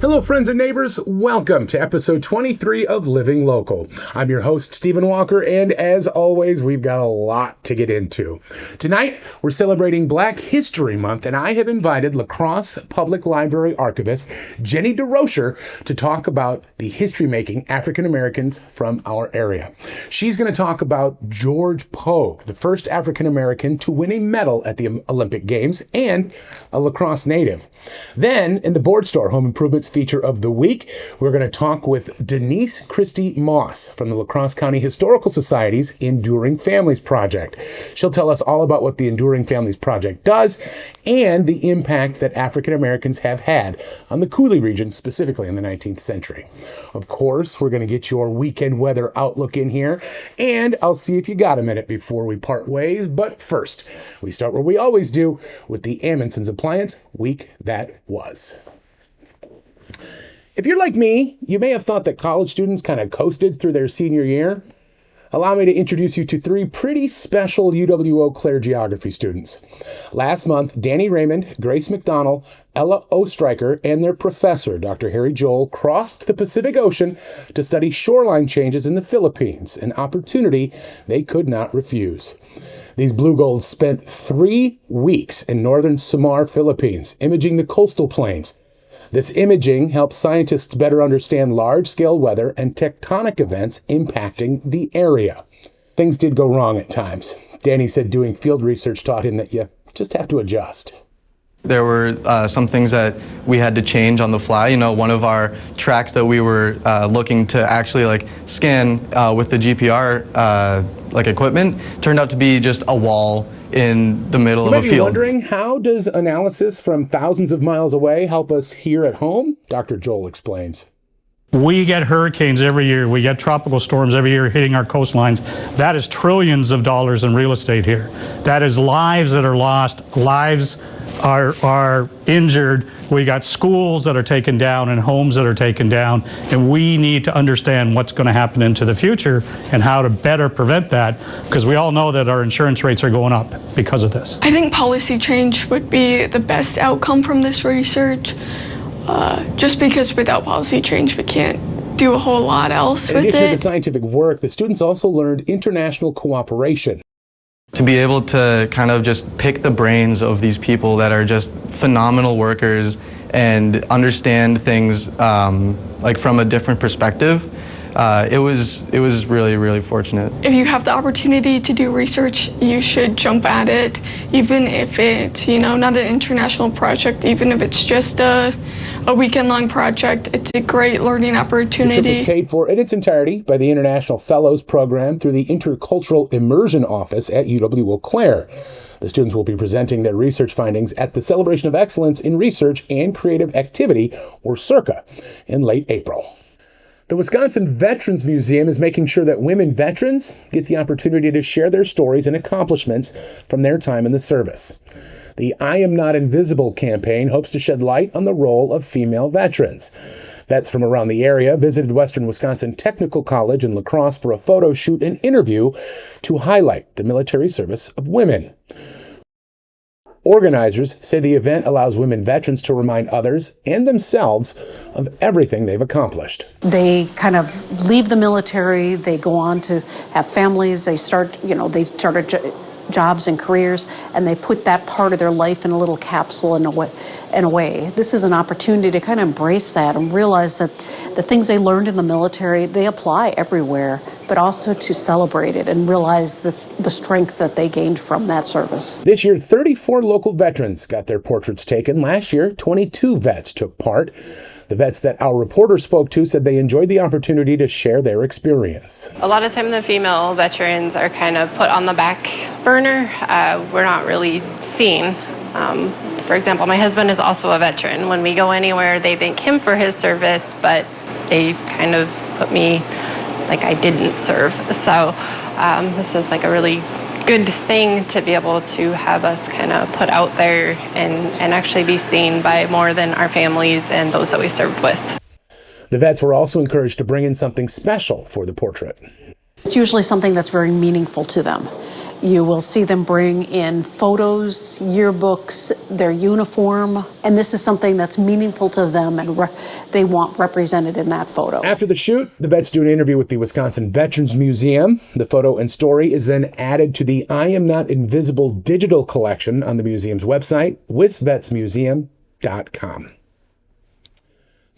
Hello, friends and neighbors. Welcome to episode 23 of Living Local. I'm your host, Stephen Walker, and as always, we've got a lot to get into. Tonight, we're celebrating Black History Month, and I have invited La Crosse Public Library archivist Jenny DeRocher to talk about the history-making African Americans from our area. She's going to talk about George Pogue, the first African American to win a medal at the Olympic Games, and a La Crosse native. Then, in the Board Store Home Improvements feature of the week, we're going to talk with Denise Christie Moss from the La Crosse County Historical Society's Enduring Families Project. She'll tell us all about what the Enduring Families Project does and the impact that African Americans have had on the Coulee region, specifically in the 19th century. Of course, we're going to get your weekend weather outlook in here, and I'll see if you got a minute before we part ways. But first, we start where we always do, with the Amundsen's Appliance Week That Was. If you're like me, you may have thought that college students kind of coasted through their senior year. Allow me to introduce you to three pretty special UW-Eau Claire geography students. Last month, Danny Raymond, Grace McDonald, Ella Ostreicher, and their professor, Dr. Harry Joel, crossed the Pacific Ocean to study shoreline changes in the Philippines, an opportunity they could not refuse. These Blue Golds spent 3 weeks in northern Samar, Philippines, imaging the coastal plains. This imaging helps scientists better understand large-scale weather and tectonic events impacting the area. Things did go wrong at times. Danny said doing field research taught him that you just have to adjust. There were some things that we had to change on the fly. You know, one of our tracks that we were looking to actually scan with the GPR equipment turned out to be just a wall in the middle of a field. You might be wondering, how does analysis from thousands of miles away help us here at home? Dr. Joel explains. We get hurricanes every year. We get tropical storms every year hitting our coastlines. That is trillions of dollars in real estate here. That is lives that are lost, lives are injured. We got schools that are taken down and homes that are taken down, and we need to understand what's going to happen into the future and how to better prevent that, because we all know that our insurance rates are going up because of this. I think policy change would be the best outcome from this research, just because without policy change we can't do a whole lot else with it. In addition to scientific work, the students also learned international cooperation. To be able to kind of just pick the brains of these people that are just phenomenal workers and understand things from a different perspective, it was really, really fortunate. If you have the opportunity to do research, you should jump at it, even if it's, not an international project, even if it's just a weekend-long project. It's a great learning opportunity. The trip was paid for in its entirety by the International Fellows Program through the Intercultural Immersion Office at UW-Eau Claire. The students will be presenting their research findings at the Celebration of Excellence in Research and Creative Activity, or CIRCA, in late April. The Wisconsin Veterans Museum is making sure that women veterans get the opportunity to share their stories and accomplishments from their time in the service. The I Am Not Invisible campaign hopes to shed light on the role of female veterans. Vets from around the area visited Western Wisconsin Technical College in La Crosse for a photo shoot and interview to highlight the military service of women. Organizers say the event allows women veterans to remind others and themselves of everything they've accomplished. They kind of leave the military, they go on to have families, they start jobs and careers, and they put that part of their life in a little capsule in a way. This is an opportunity to kind of embrace that and realize that the things they learned in the military, they apply everywhere, but also to celebrate it and realize the strength that they gained from that service. This year, 34 local veterans got their portraits taken. Last year, 22 vets took part. The vets that our reporter spoke to said they enjoyed the opportunity to share their experience. A lot of time the female veterans are kind of put on the back burner. We're not really seen. For example, my husband is also a veteran. When we go anywhere, they thank him for his service, but they kind of put me like I didn't serve. So this is like a really good thing to be able to have us kind of put out there and actually be seen by more than our families and those that we served with. The vets were also encouraged to bring in something special for the portrait. It's usually something that's very meaningful to them. You will see them bring in photos, yearbooks, their uniform, and this is something that's meaningful to them and they want represented in that photo. After the shoot, the vets do an interview with the Wisconsin Veterans Museum. The photo and story is then added to the I Am Not Invisible digital collection on the museum's website, wisvetsmuseum.com.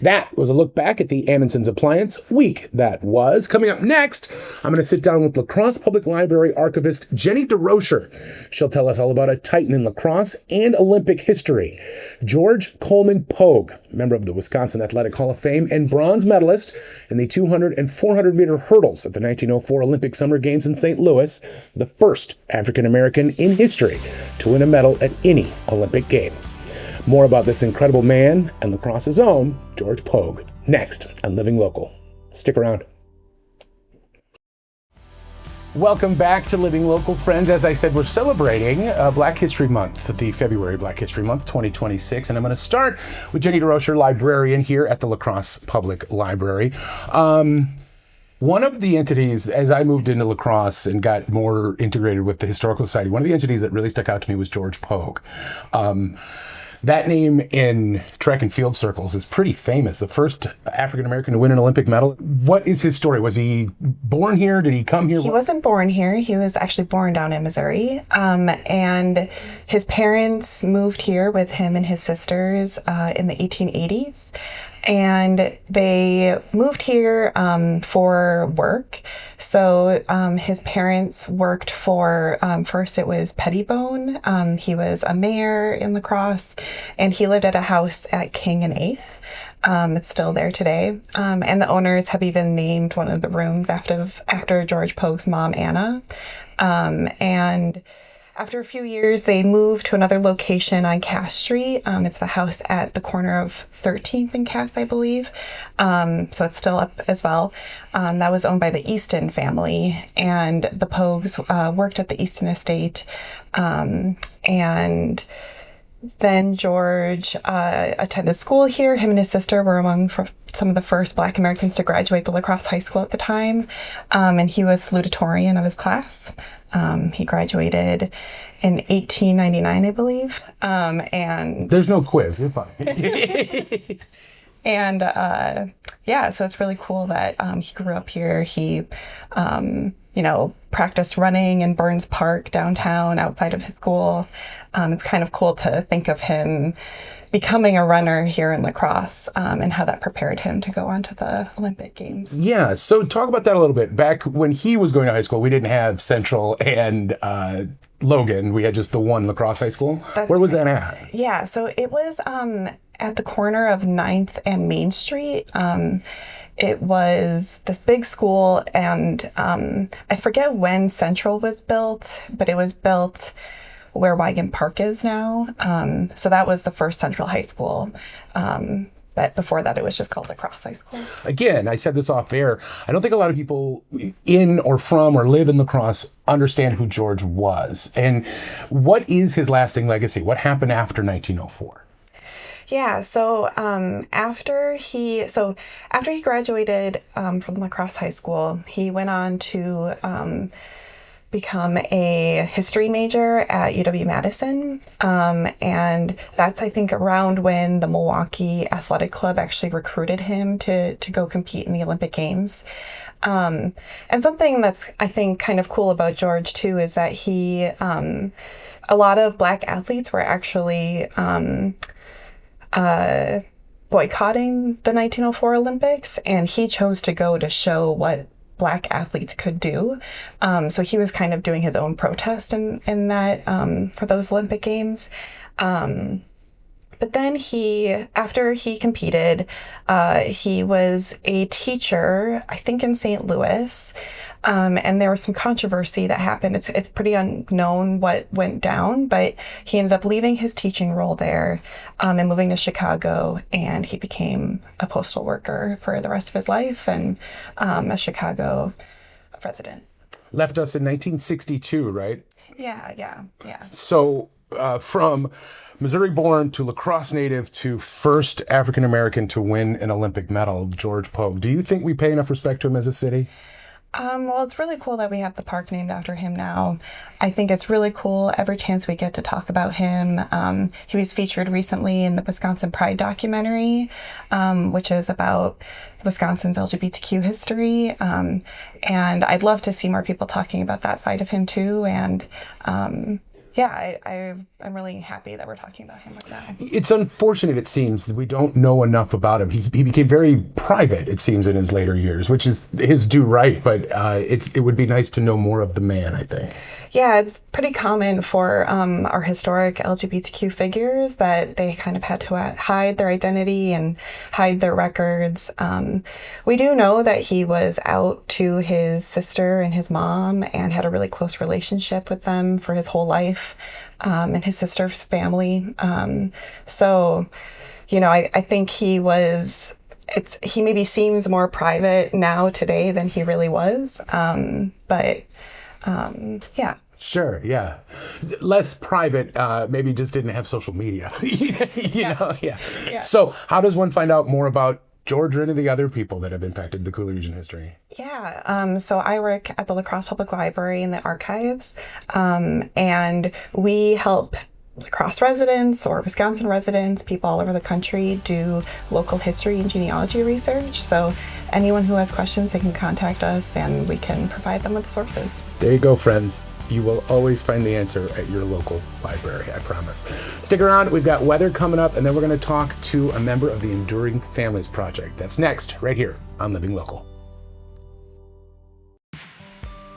That was a look back at the Amundsen's Appliance Week that was. Coming up next, I'm going to sit down with La Crosse Public Library archivist Jenny DeRocher. She'll tell us all about a titan in lacrosse and Olympic history. George Coleman Pogue, member of the Wisconsin Athletic Hall of Fame and bronze medalist in the 200 and 400 meter hurdles at the 1904 Olympic Summer Games in St. Louis, the first African American in history to win a medal at any Olympic game. More about this incredible man and lacrosse's own George Pogue next on Living Local. Stick around. Welcome back to Living Local, friends. As I said, we're celebrating Black History Month, the February Black History Month 2026. And I'm going to start with Jenny DeRocher, librarian here at the La Crosse Public Library. One of the entities, as I moved into La Crosse and got more integrated with the Historical Society, one of the entities that really stuck out to me was George Pogue. That name in track and field circles is pretty famous. The first African-American to win an Olympic medal. What is his story? Was he born here? Did he come here? He wasn't born here. He was actually born down in Missouri. And his parents moved here with him and his sisters in the 1880s. And they moved here for work. So his parents worked for, first it was Pettibone. He was a mayor in La Crosse, and he lived at a house at King and 8th. It's still there today. And the owners have even named one of the rooms after George Pogue's mom, Anna. And after a few years, they moved to another location on Cass Street. It's the house at the corner of 13th and Cass, I believe. So it's still up as well. That was owned by the Easton family, and the Pogues worked at the Easton estate. And then George attended school here. Him and his sister were among some of the first Black Americans to graduate the La Crosse High School at the time. And he was salutatorian of his class. He graduated in 1899, I believe. And there's no quiz. You're fine. And yeah, so it's really cool that he grew up here. He, practiced running in Burns Park downtown outside of his school. It's kind of cool to think of him becoming a runner here in La Crosse, and how that prepared him to go on to the Olympic Games. Yeah, so talk about that a little bit. Back when he was going to high school, we didn't have Central and Logan. We had just the one La Crosse High School. Where was that at? Yeah, so it was at the corner of 9th and Main Street. It was this big school, and I forget when Central was built, but it was built where Wygant Park is now. So that was the first Central High School. But before that, it was just called La Crosse High School. Again, I said this off air. I don't think a lot of people in or from or live in La Crosse understand who George was. And what is his lasting legacy? What happened after 1904? Yeah, so after he graduated from La Crosse High School, he went on to become a history major at UW-Madison. And that's, I think, around when the Milwaukee Athletic Club actually recruited him to go compete in the Olympic Games. And something that's, I think, kind of cool about George, too, is that he, a lot of Black athletes were actually boycotting the 1904 Olympics, and he chose to go to show what Black athletes could do. So he was kind of doing his own protest in that for those Olympic Games. But then after he competed, he was a teacher, I think in St. Louis. And there was some controversy that happened. It's pretty unknown what went down, but he ended up leaving his teaching role there and moving to Chicago, and he became a postal worker for the rest of his life and a Chicago resident. Left us in 1962, right? Yeah. So from Missouri born to La Crosse native to first African American to win an Olympic medal, George Pogue. Do you think we pay enough respect to him as a city? Well, it's really cool that we have the park named after him now. I think it's really cool every chance we get to talk about him. He was featured recently in the Wisconsin Pride documentary, which is about Wisconsin's LGBTQ history. And I'd love to see more people talking about that side of him too. And I'm really happy that we're talking about him right now. It's unfortunate, it seems, that we don't know enough about him. He became very private, it seems, in his later years, which is his due right, but it would be nice to know more of the man, I think. Yeah, it's pretty common for our historic LGBTQ figures that they kind of had to hide their identity and hide their records. We do know that he was out to his sister and his mom and had a really close relationship with them for his whole life, and his sister's family. I think he maybe seems more private now today than he really was. Yeah. Sure, yeah. Less private, maybe just didn't have social media. you know, yeah. So how does one find out more about George or any of the other people that have impacted the Cooley region history? Yeah, so I work at the La Crosse Public Library in the archives, and we help La Crosse residents or Wisconsin residents, people all over the country, do local history and genealogy research. So anyone who has questions, they can contact us and we can provide them with sources. There you go, friends. You will always find the answer at your local library, I promise. Stick around. We've got weather coming up, and then we're going to talk to a member of the Enduring Families Project. That's next, right here on Living Local.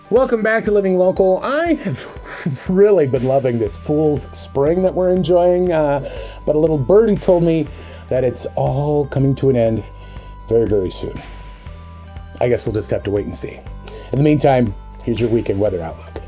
Welcome back to Living Local. I have really been loving this fool's spring that we're enjoying, but a little birdie told me that it's all coming to an end very, very soon. I guess we'll just have to wait and see. In the meantime, here's your weekend weather outlook.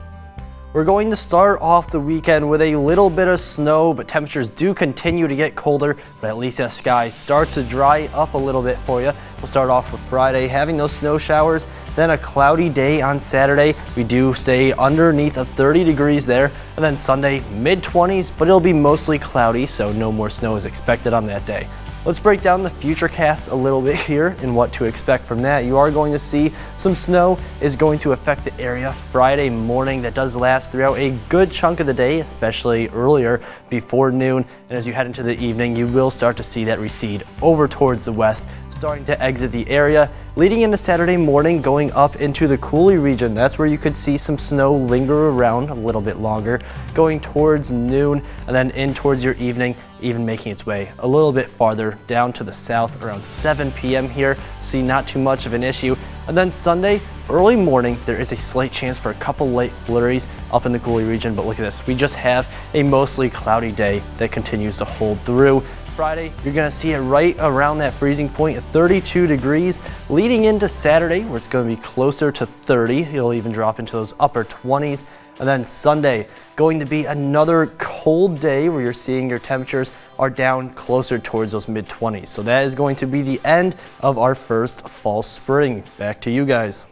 We're going to start off the weekend with a little bit of snow, but temperatures do continue to get colder, but at least that sky starts to dry up a little bit for you. We'll start off with Friday having those snow showers, then a cloudy day on Saturday. We do stay underneath of 30 degrees there, and then Sunday mid-20s, but it'll be mostly cloudy, so no more snow is expected on that day. Let's break down the futurecast a little bit here and what to expect from that. You are going to see some snow is going to affect the area Friday morning. That does last throughout a good chunk of the day, especially earlier before noon. And as you head into the evening, you will start to see that recede over towards the west, starting to exit the area, leading into Saturday morning, going up into the Cooley region. That's where you could see some snow linger around a little bit longer, going towards noon and then in towards your evening, even making its way a little bit farther down to the south around 7 p.m. here. See, not too much of an issue. And then Sunday, early morning, there is a slight chance for a couple light flurries up in the Cooley region, but look at this. We just have a mostly cloudy day that continues to hold through. Friday, you're going to see it right around that freezing point at 32 degrees, leading into Saturday, where it's going to be closer to 30. It'll even drop into those upper 20s. And then Sunday, going to be another cold day where you're seeing your temperatures are down closer towards those mid-20s. So that is going to be the end of our first fall spring. Back to you guys.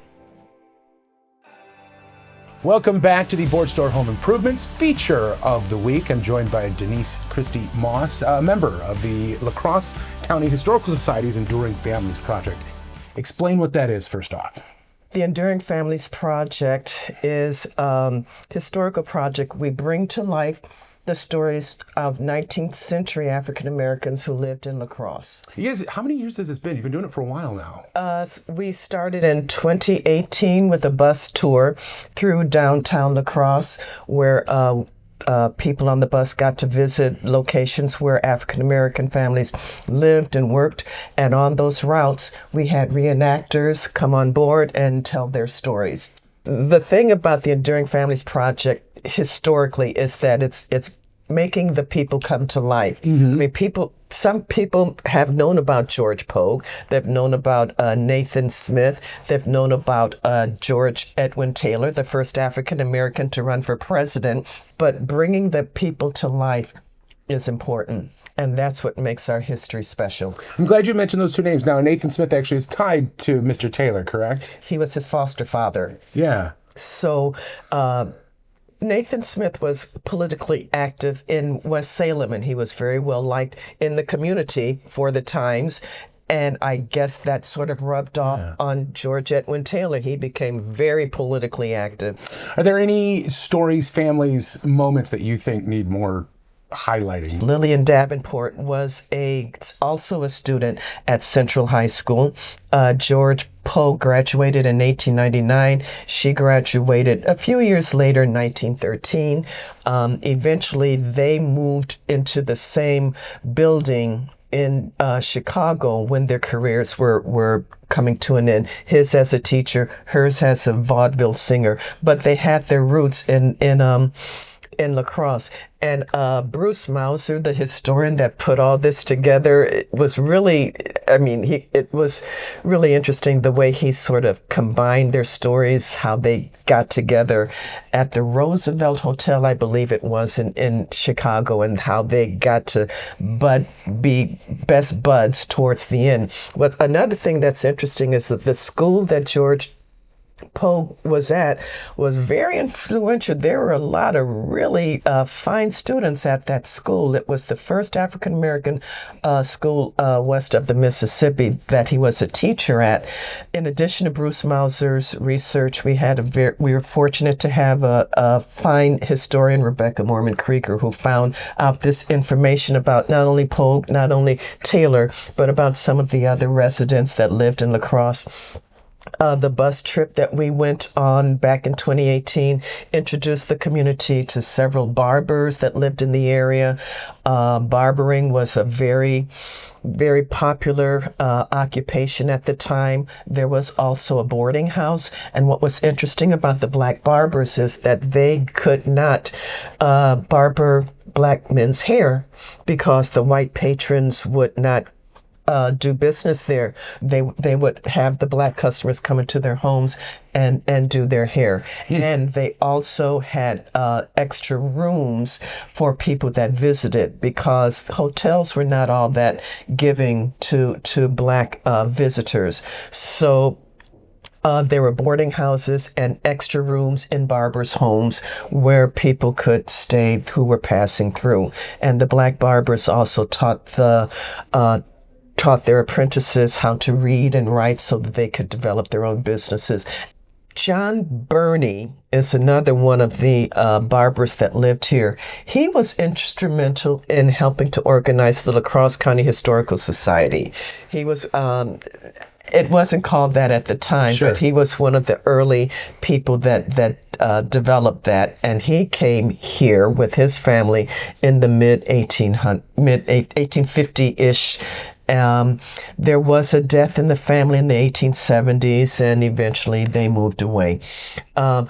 Welcome back to the Board Store Home Improvements feature of the week. I'm joined by Denise Christie Moss, a member of the La Crosse County Historical Society's Enduring Families Project. Explain what that is first off. The Enduring Families Project is a historical project. We bring to life the stories of 19th century African Americans who lived in La Crosse. Yes, how many years has this been? You've been doing it for a while now. We started in 2018 with a bus tour through downtown La Crosse, where people on the bus got to visit locations where African American families lived and worked. And on those routes, we had reenactors come on board and tell their stories. The thing about the Enduring Families Project historically is that it's making the people come to life. Mm-hmm. I mean, some people have known about George Pogue. They've known about Nathan Smith. They've known about George Edwin Taylor, the first African American to run for president. But bringing the people to life is important. And that's what makes our history special. I'm glad you mentioned those two names. Now, Nathan Smith actually is tied to Mr. Taylor, correct? He was his foster father. Yeah. So Nathan Smith was politically active in West Salem, and he was very well liked in the community for the times. And I guess that sort of rubbed off on George Edwin Taylor. He became very politically active. Are there any stories, families, moments that you think need more highlighting? Lillian Davenport was also a student at Central High School. George Poe graduated in 1899. She graduated a few years later in 1913. Eventually, they moved into the same building in Chicago when their careers were coming to an end. His as a teacher, hers as a vaudeville singer, but they had their roots in La Crosse. And Bruce Mauser, the historian that put all this together, it was really, it was really interesting the way he sort of combined their stories, how they got together at the Roosevelt Hotel, I believe it was, in Chicago, and how they got to be best buds towards the end. But another thing that's interesting is that the school that George Poe was at was very influential. There were a lot of really fine students at that school. It was the first African-American school west of the Mississippi that he was a teacher at. In addition to Bruce Mauser's research, we were fortunate to have a fine historian, Rebecca Mormon Krieger, who found out this information about not only Poe, not only Taylor, but about some of the other residents that lived in La Crosse. The bus trip that we went on back in 2018 introduced the community to several barbers that lived in the area. Barbering was a very, very popular occupation at the time. There was also a boarding house. And what was interesting about the black barbers is that they could not barber black men's hair because the white patrons would not do business there. They would have the black customers come into their homes and do their hair. And they also had extra rooms for people that visited because hotels were not all that giving to black visitors. So there were boarding houses and extra rooms in barbers' homes where people could stay who were passing through. And the black barbers also taught their apprentices how to read and write so that they could develop their own businesses. John Burney is another one of the barbers that lived here. He was instrumental in helping to organize the La Crosse County Historical Society. He was, it wasn't called that at the time, but he was one of the early people that developed that. And he came here with his family in the mid 1850-ish. There was a death in the family in the 1870s, and eventually they moved away. But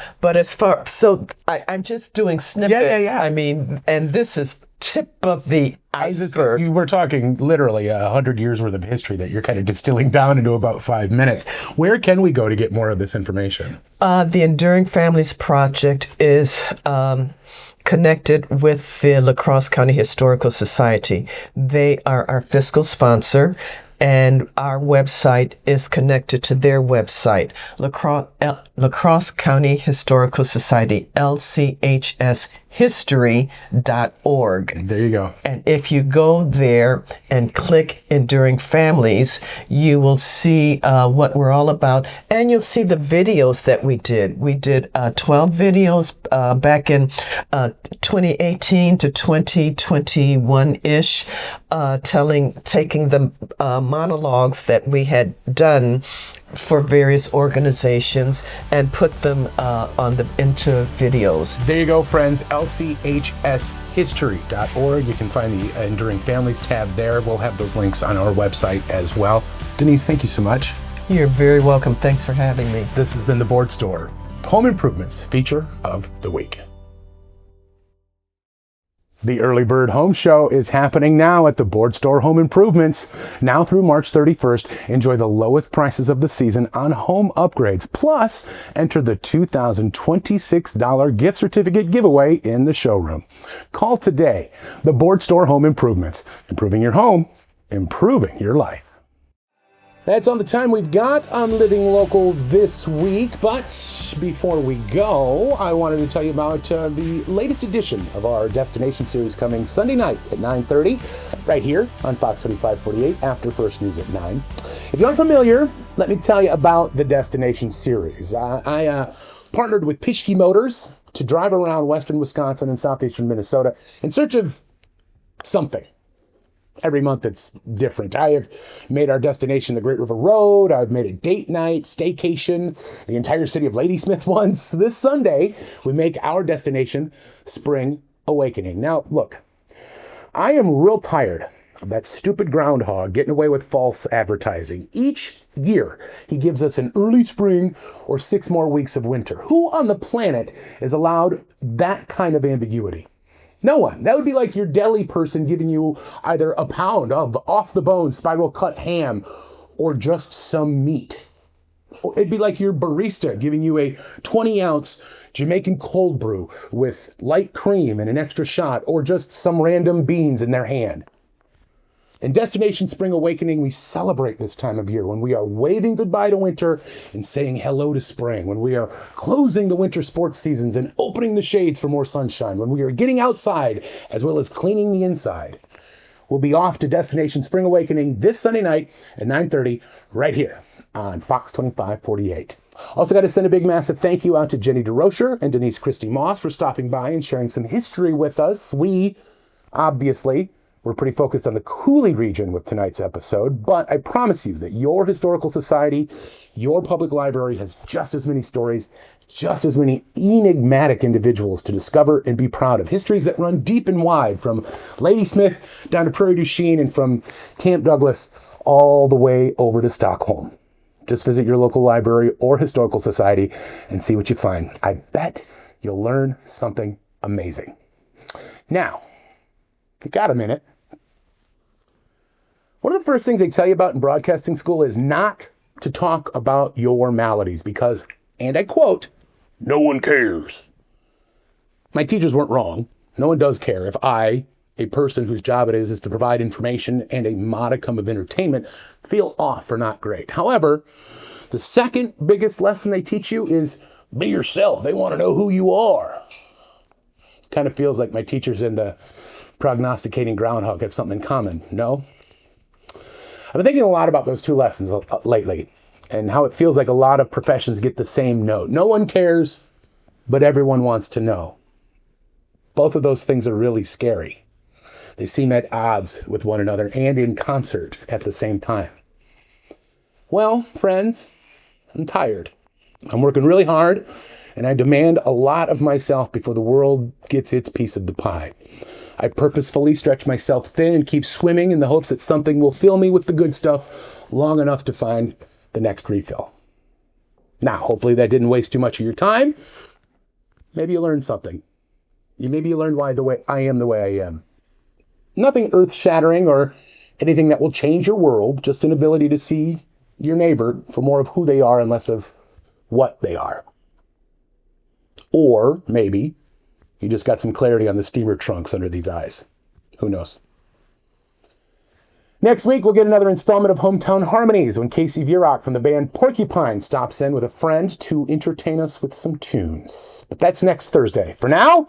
I'm just doing snippets. I mean, and this is tip of the iceberg. You were talking literally 100 years worth of history that you're kind of distilling down into about 5 minutes. Where can we go to get more of this information? The Enduring Families Project is connected with the La Crosse County Historical Society. They are our fiscal sponsor, and our website is connected to their website, La Crosse County Historical Society, LCHShistory.org. There you go. And if you go there and click Enduring Families, you will see what we're all about, and you'll see the videos that we did. We did 12 videos back in 2018 to 2021-ish, taking the monologues that we had done for various organizations and put them into videos. There you go, friends. LCHShistory.org. You can find the Enduring Families tab there. We'll have those links on our website as well. Denise, thank you so much. You're very welcome. Thanks for having me. This has been the Board Store Home Improvements feature of the week. The Early Bird Home Show is happening now at the Board Store Home Improvements. Now through March 31st, enjoy the lowest prices of the season on home upgrades. Plus, enter the $2,026 gift certificate giveaway in the showroom. Call today. The Board Store Home Improvements. Improving your home, improving your life. That's all the time we've got on Living Local this week, but before we go, I wanted to tell you about the latest edition of our Destination series coming Sunday night at 9:30, right here on Fox 2548 after First News at 9. If you're unfamiliar, let me tell you about the Destination series. I partnered with Pischke Motors to drive around western Wisconsin and southeastern Minnesota in search of something. Every month it's different. I have made our destination the Great River Road. I've made a date night, staycation, the entire city of Ladysmith once. This Sunday, we make our destination Spring Awakening. Now, look, I am real tired of that stupid groundhog getting away with false advertising. Each year, he gives us an early spring or 6 more weeks of winter. Who on the planet is allowed that kind of ambiguity? No one. That would be like your deli person giving you either a pound of off-the-bone spiral cut ham or just some meat. It'd be like your barista giving you a 20-ounce Jamaican cold brew with light cream and an extra shot, or just some random beans in their hand. In Destination Spring Awakening, we celebrate this time of year when we are waving goodbye to winter and saying hello to spring, when we are closing the winter sports seasons and opening the shades for more sunshine, when we are getting outside as well as cleaning the inside. We'll be off to Destination Spring Awakening this Sunday night at 9:30 right here on Fox 2548. Also got to send a big massive thank you out to Jenny DeRocher and Denise Christie Moss for stopping by and sharing some history with us. We, obviously, we're pretty focused on the Cooley region with tonight's episode, but I promise you that your historical society, your public library has just as many stories, just as many enigmatic individuals to discover and be proud of. Histories that run deep and wide, from Ladysmith down to Prairie du Chien and from Camp Douglas all the way over to Stockholm. Just visit your local library or historical society and see what you find. I bet you'll learn something amazing. Now, if you got a minute, one of the first things they tell you about in broadcasting school is not to talk about your maladies because, and I quote, no one cares. My teachers weren't wrong. No one does care if I, a person whose job it is to provide information and a modicum of entertainment, feel off or not great. However, the second biggest lesson they teach you is be yourself. They want to know who you are. Kind of feels like my teachers in the prognosticating groundhog have something in common, no? I've been thinking a lot about those two lessons lately and how it feels like a lot of professions get the same note. No one cares, but everyone wants to know. Both of those things are really scary. They seem at odds with one another and in concert at the same time. Well, friends, I'm tired. I'm working really hard, and I demand a lot of myself before the world gets its piece of the pie. I purposefully stretch myself thin and keep swimming in the hopes that something will fill me with the good stuff long enough to find the next refill. Now, hopefully that didn't waste too much of your time. Maybe you learned something. Maybe you learned why I am the way I am. Nothing earth-shattering or anything that will change your world, just an ability to see your neighbor for more of who they are and less of what they are. Or maybe you just got some clarity on the steamer trunks under these eyes. Who knows? Next week, we'll get another installment of Hometown Harmonies when Casey Vierock from the band Porcupine stops in with a friend to entertain us with some tunes. But that's next Thursday. For now,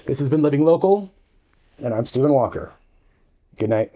this has been Living Local, and I'm Stephen Walker. Good night.